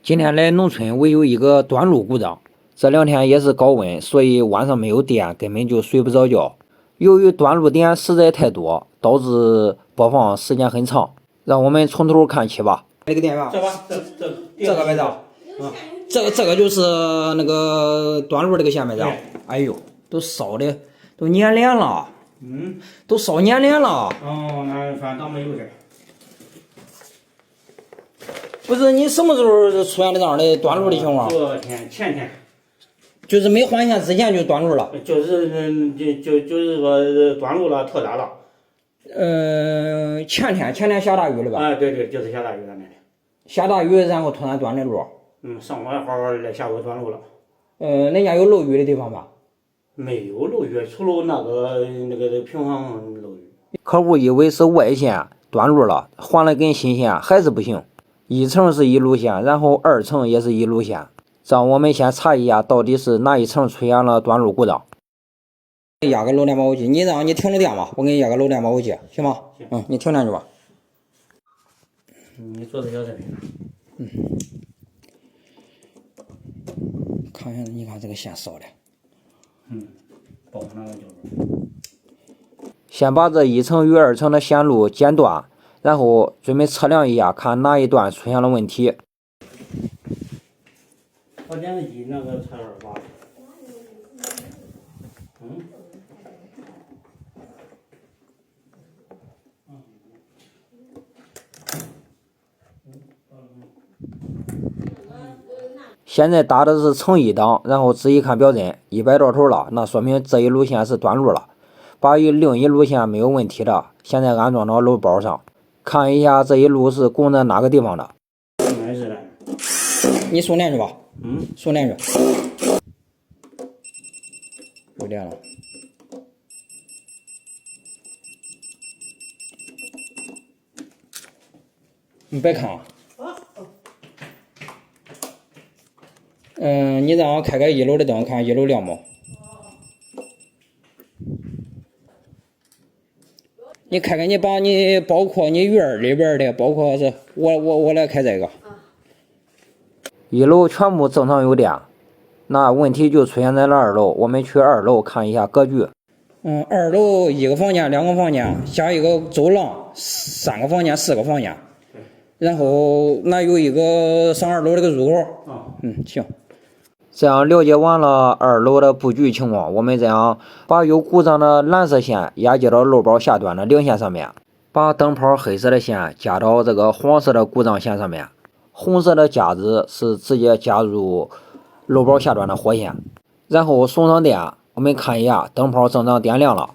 今天来农村，我有一个短路故障，这2天也是高温，所以晚上没有电，根本就睡不着觉。由于短路点实在太多，导致播放时间很长。让我们从头看起吧。这个电源，这个没着，这个就是那个短路这个线没着。哎呦，都烧的都粘连了，都烧粘连了。哦，那反正没有这。不是你什么时候出现的这样的短路的情况？昨天、前天，就是没换线之前就短路了。就是说短路了，脱单了。前天下大雨了吧？啊，对，就是下大雨了那天。下大雨，然后突然断的路。上午好好的，下午短路了。人家有漏雨的地方吧？没有漏雨，除了那个平房漏雨。客户以为是外线短路了，换了根新线还是不行。1层是一路线，然后2层也是一路线。让我们先查一下，到底是哪一层出现了短路故障。压个漏电保护器，你让你停了电吧，我给你压个漏电保护器，行吗？行。你停电去吧。你坐在小这里。看一下，你看这个线烧的。包那个就是。先把这1层与2层的线路剪断，然后准备测量一下，看哪一段出现了问题。我电视机那个才28。现在打的是乘1档，然后仔细看表针，100多头了，那说明这一路线是短路了。把另一路线没有问题的，现在安装到漏包上，看一下这一路是供在哪个地方的。没事的。你送电去吧。送电去。有电了。你别看啊。你让我开开1楼的灯，看1楼亮不？你开开，你把你包括你院里边的，包括是我来开这个。1楼全部正常有电，那问题就出现在了2楼。我们去2楼看一下格局。2楼1个房间、2个房间，加一个走廊，3个房间、4个房间，然后那有一个上2楼这个入口。行。这样了解完了2楼的布局情况，我们这样把有故障的蓝色线压接到漏包下端的零线上面，把灯泡黑色的线加到这个黄色的故障线上面，红色的夹子是直接加入漏包下端的火线，然后送上电。我们看一下灯泡正常点亮了，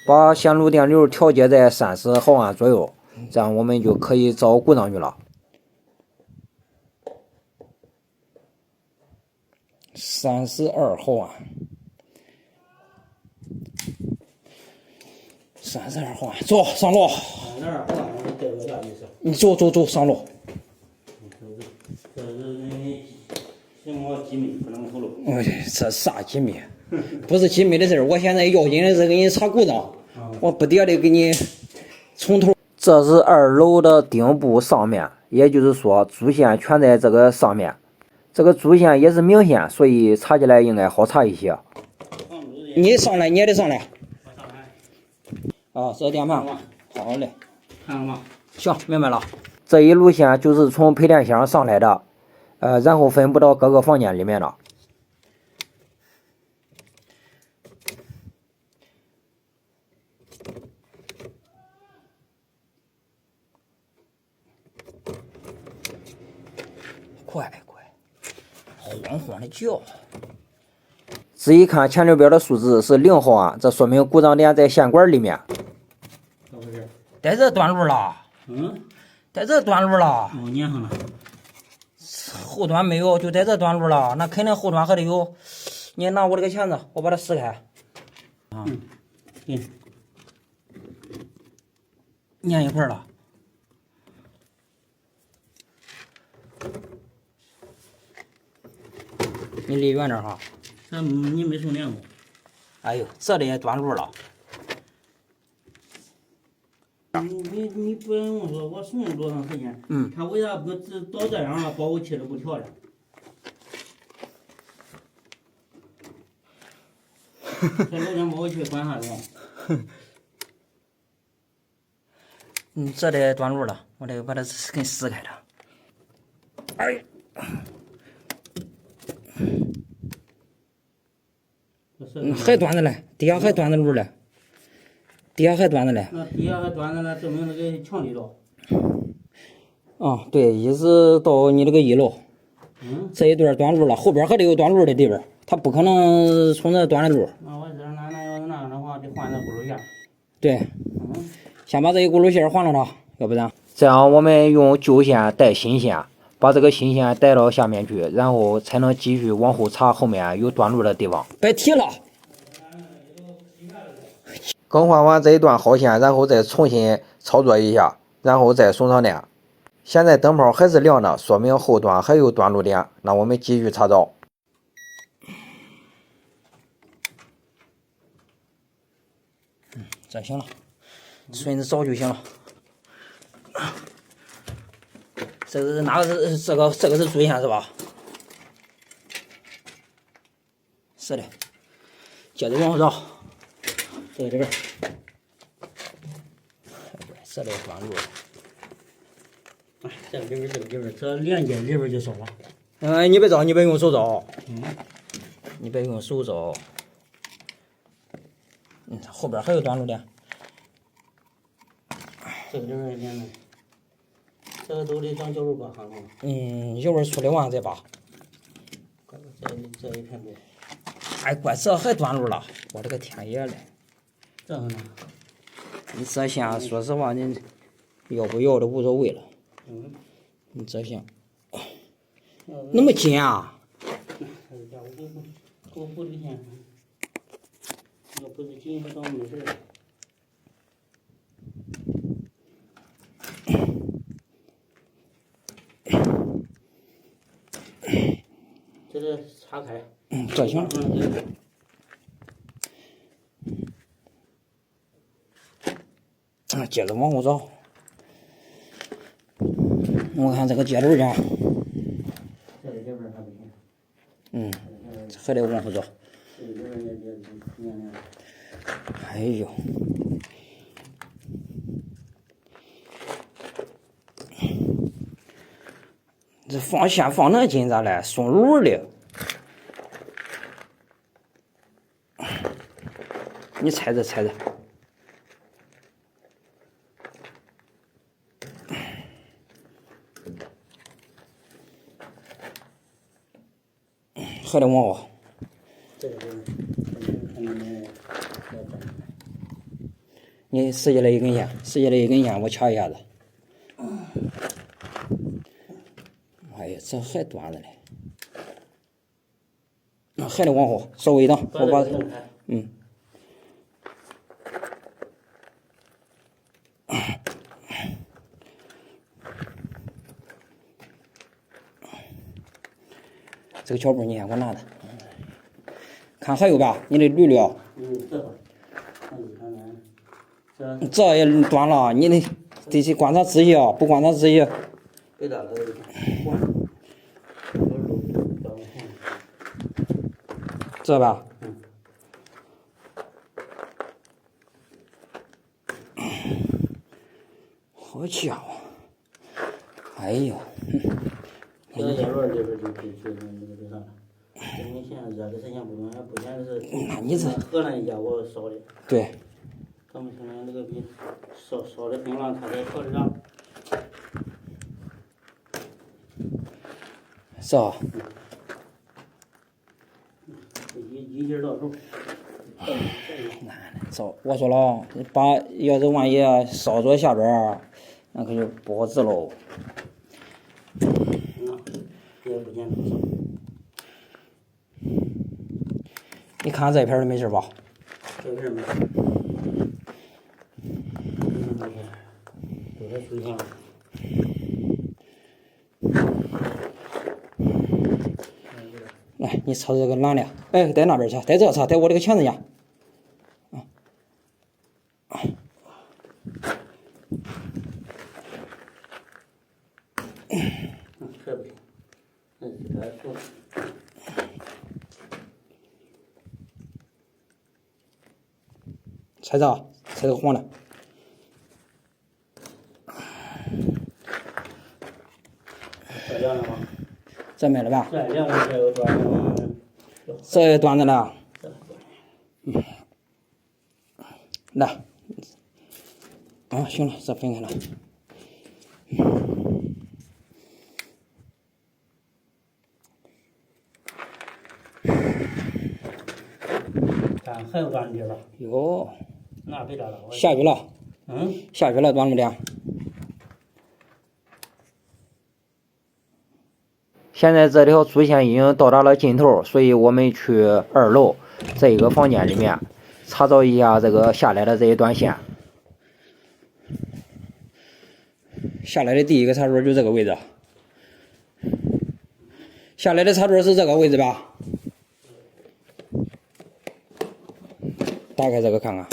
把线路电流调节在30毫安左右，这样我们就可以找故障去了。32毫安，32毫安，走上路。你走上路。这是行我机密不能透露。这啥机密？不是机密的事儿，我现在要紧的是给你查故障，我不得的给你从头。这是2楼的顶部上面，也就是说主线全在这个上面。这个主线也是明线，所以查起来应该好查一些。你上来，你也得上来。这电盘。好嘞。看了吗？行，明白了。这一路线就是从配电箱上来的，然后分布到各个房间里面了。快，晃晃的叫。仔细看前流标的数字是0毫安，这说明故障点在线管里面。在这短路了。在这短路了。粘上了。后端没有，就在这短路了，那肯定后端还得有。你拿我这个钳子，我把它撕开。粘一块了。你离远点哈。你没送电过。哎呦，这里也短路了。你不用我说，我使用多长时间？它为啥不只到这样了，保护器都不调了？这楼间保护器管啥用？这得短路了，我得把它给撕开它。哎，还短着嘞，底下还短着路嘞，底下还短着嘞。那底下还短着呢，证明那个墙里头。啊，对，一直到你这个1楼，这一段短路了，后边还得有短路的地方，它不可能从这短的路。那我这那要是那样的话，得换那轱辘线。对，先把这一轱辘线换了它，要不然这样我们用旧线带新线，把这个新线带到下面去，然后才能继续往后查后面有短路的地方。别提了。更换完这一段耗线，然后再重新操作一下，然后再送上电。现在灯泡还是亮的，说明后端还有短路点。那我们继续查找。这行了，顺着找就行了。这是哪个是这个是主线是吧？是的，接着往后找，这边，这里短路。哎，这里边，这连接里边就少了。你别找，你别用手找。你别用手找。后边还有短路点。这个里边连的，这个都得当脚手把看看。油门出来完再拔。这一片多。哎，怪这还短路了，我的个天爷嘞！这个呢？你这线，说实话，你要不要的无所谓了。你这线那么紧啊？我不这线，要不是紧，倒没事。这个岔开。这行。接着往后找。我看这个接头呢。这里边还不行。还得往后找。哎呦！这放线放那紧咋嘞？松路的。你猜着。还得往后。你拾起来一根线，我掐一下子。哎呀，这还短着嘞。还得往后，稍微等，我把这个胶布你先给我拿着，看还有吧？你得捋捋。这也短了，你得去观察仔细啊！不观察仔细。这吧？好家伙！哎呦！这个叶轮里边就那个啥了。你现在热的时间不短，不显得是。那你这河南一家我烧的。对。咱们现在那个比烧的冰浪，它在调的啥？是吧？一劲到头。烧，我说了，要是万一烧着下边儿，那可就不好治喽。也不见得烧。你看这片儿没事吧？这片没事。都在水上。来，你测这个蓝的，哎，在那边测，在这测，在我这个钳子上。来做。踩着，踩着黄了。这亮了吗？这没了吧？这亮了，这有短了。这也端着了。来。啊，行了，这分开了。看还有短路地方。哟，那别着了。下雨了。下雨了，端路点。现在这条主线已经到达了尽头，所以我们去2楼这一个房间里面查找一下这个下来的这一段线。下来的第一个插座就这个位置。下来的插座是这个位置吧？打开这个看看。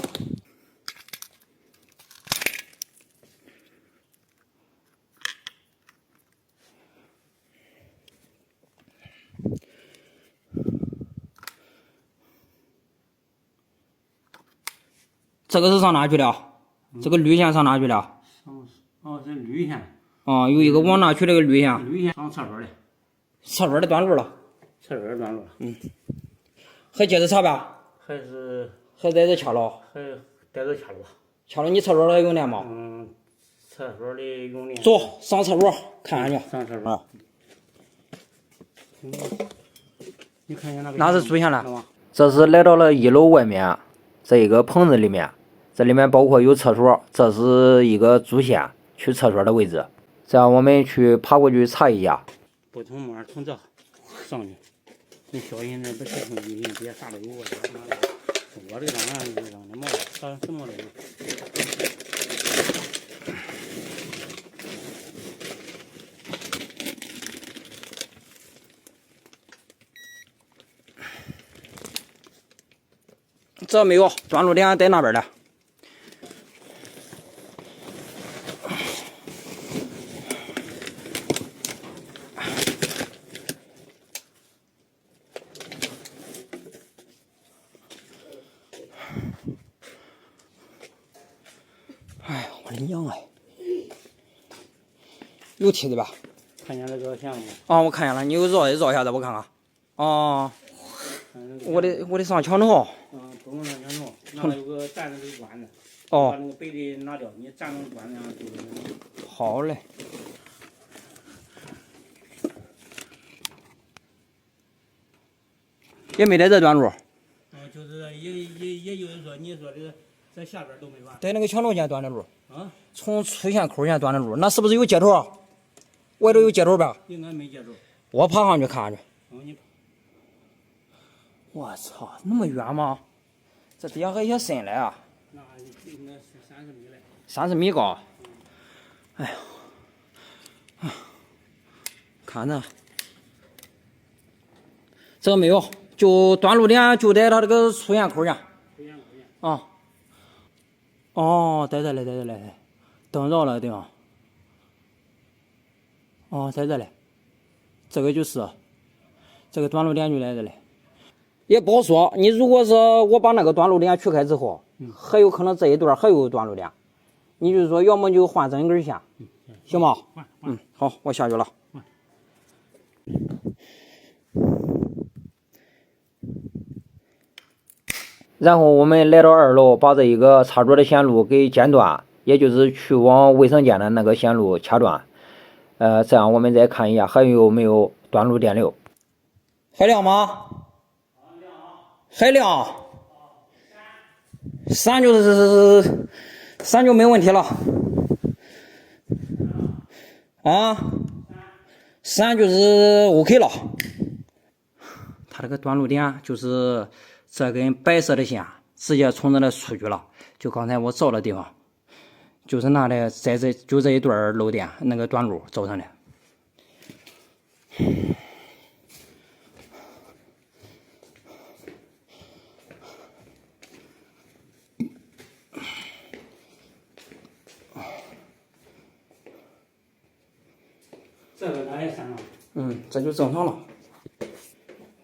这个是上哪去了？这个绿线上哪去了？哦，是绿线。哦，有一个往哪去那个绿线？绿线上厕所的。厕所的短路了。厕所短路了。还接着插吧？还在这掐了？还在这掐了吧？掐了，你厕所的用电吗？厕所的用电。走，上厕所看看去。上厕所。你看见那个？哪是主线了？这是来到了1楼外面这一个棚子里面，这里面包括有厕所，这是一个主线去厕所的位置。这样我们去爬过去查一下。不同模从这上去，你小心点，别太冲击，别啥都有我这个让的冒啥什么都有。这没有，短路点在那边的。哎呀，我的娘哎！有梯子吧？看见那个线吗？啊，我看见了，你给我绕一下子，我看看。哦，我得上墙头。不用上墙头，那有个站着的管子。哦。把那个背的拿掉，你站着管子上就是。好嘞。也没在这短路。就是也就是说，你说的在下边都没完。在那个墙头线断的路。啊。从出线口线断的路，那是不是有接头？外头有接头吧？应该没接头。我爬上去看看去。你。我操，那么远吗？这底下还些深嘞啊！那应该是30米嘞。30米高。哎呀，看着，这个没有，就断路点就在它这个出线口上。出线口线。啊。哦，在这嘞，灯着了地方。哦，在这嘞，这个就是这个短路点就在这里。也不好说，你如果是我把那个短路点取开之后，还有可能这一段还有短路点，你就是说要么就换整根线，行吗？好，我下去了。然后我们来到2楼，把这一个插座的线路给剪断，也就是去往卫生间的那个线路掐断。这样我们再看一下还有没有短路电流。还亮吗？还亮。闪就没问题了。啊，闪就是 OK 了。它这个短路点就是这根白色的线直接从这里出去了，就刚才我照的地方，就是拿的就这一段漏电那个短路造成的。这个咱也删了。这就正常了。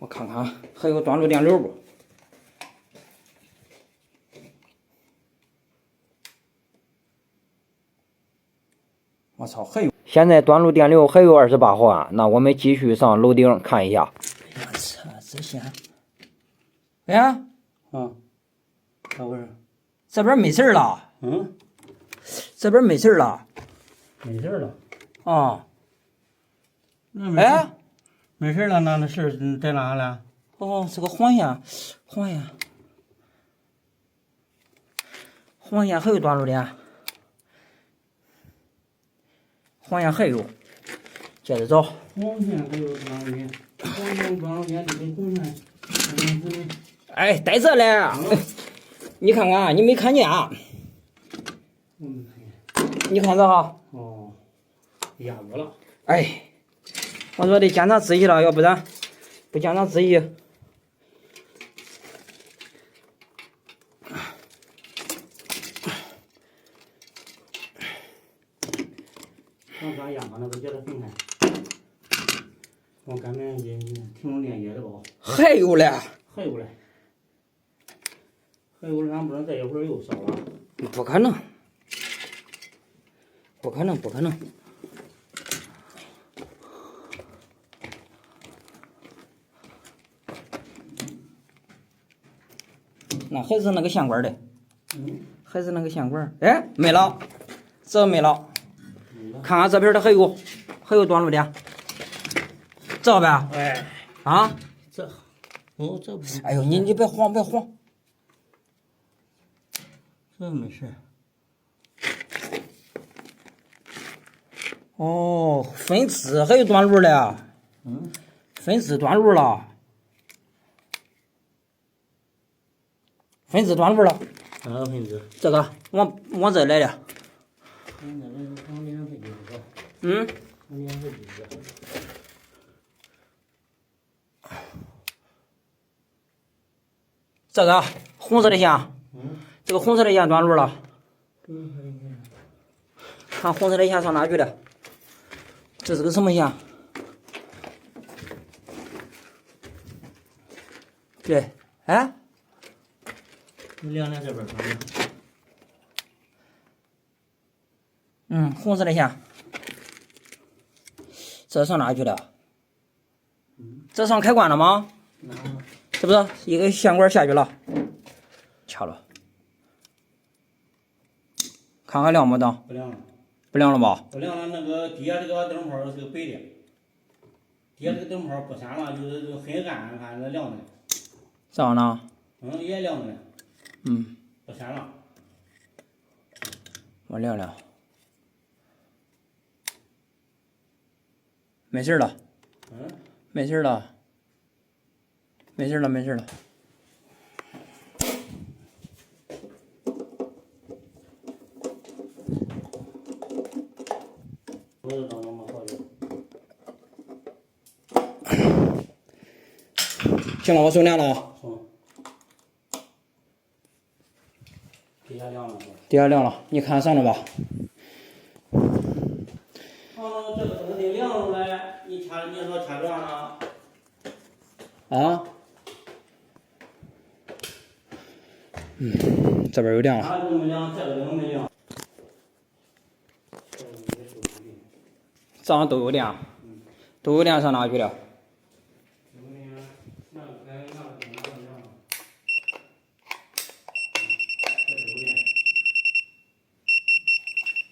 我看看还有短路电流不？我操，还有！现在短路电流还有28毫安，那我们继续上楼顶看一下。哎呀，这线，哎呀，咋回事？这边没事了。这边没事了。没事了。啊。哎，没事了，那事在哪了？哦，这个黄线还有短路电，黄线还有，接着找。黄线还有短路电，黄线短路电就跟红线。哎，在这嘞！你看看，你没看见啊？我没看见。你看这哈。哦，压过了。哎，我说得检查仔细了，要不然不检查仔细。我刚压把那个接着分开。我赶紧停中电接的吧。还有嘞。还有嘞。还有，咱不能再一会儿又烧了。不可能。不可能。那还是那个线管的。还是那个线管。哎，没了，这没了。看看这边的还有短路电。这呗。哎。啊。这不。哎呦，你别慌。这没事。哦，分支还有短路嘞。分支短路了。分支短路了。哪个分支？这个往这来的。这个红色的线。这个红色的线短路了。看红色的线上哪去的？这是个什么线？对，哎。你量这边看看。红色的线。这上哪去的？这上开关了吗？是不是一个线管下去了？掐了。看看亮没灯？不亮了。不亮了吧？不亮了，那个底下这个灯泡是个白的，底下这个灯泡不闪了，就是很暗，看着亮着呢。这样呢？也亮着呢。不闪了。我亮亮。没事了。没事了。没事了。行了，我收亮了啊。底下亮了。底下亮了，你看上了吧？这个灯得亮出来，你说掐不亮了？啊？这边有亮了。哪个灯没亮？这个灯没亮。这样都有亮。都有亮上哪去了？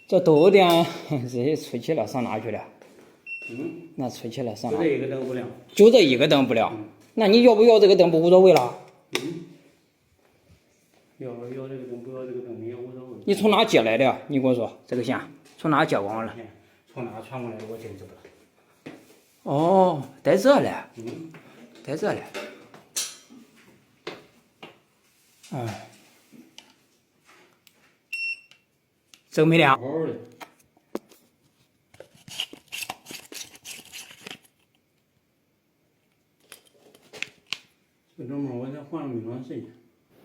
这都有电，这些出去了上哪去了？那出去了上哪？就这一个灯不亮。就这一个灯不亮。那你要不要这个灯不无所谓了？要这个灯不要这个灯也无所谓。你从哪接来的？你给我说这个线从哪接过来的？从哪传过来的？我真知不道。哦，在这嘞。在这嘞。这个没亮。好的。这灯泡我才换了没多长时间。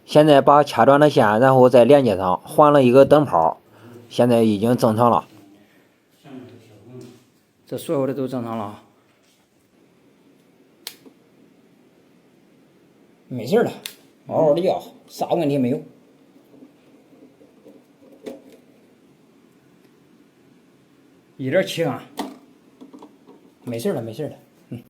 现在把掐断的线，然后再连接上，换了一个灯泡，现在已经正常了。这所有的都正常了。没事了，嗷嗷的叫，啥问题没有。一点气啊，没事了，没事了。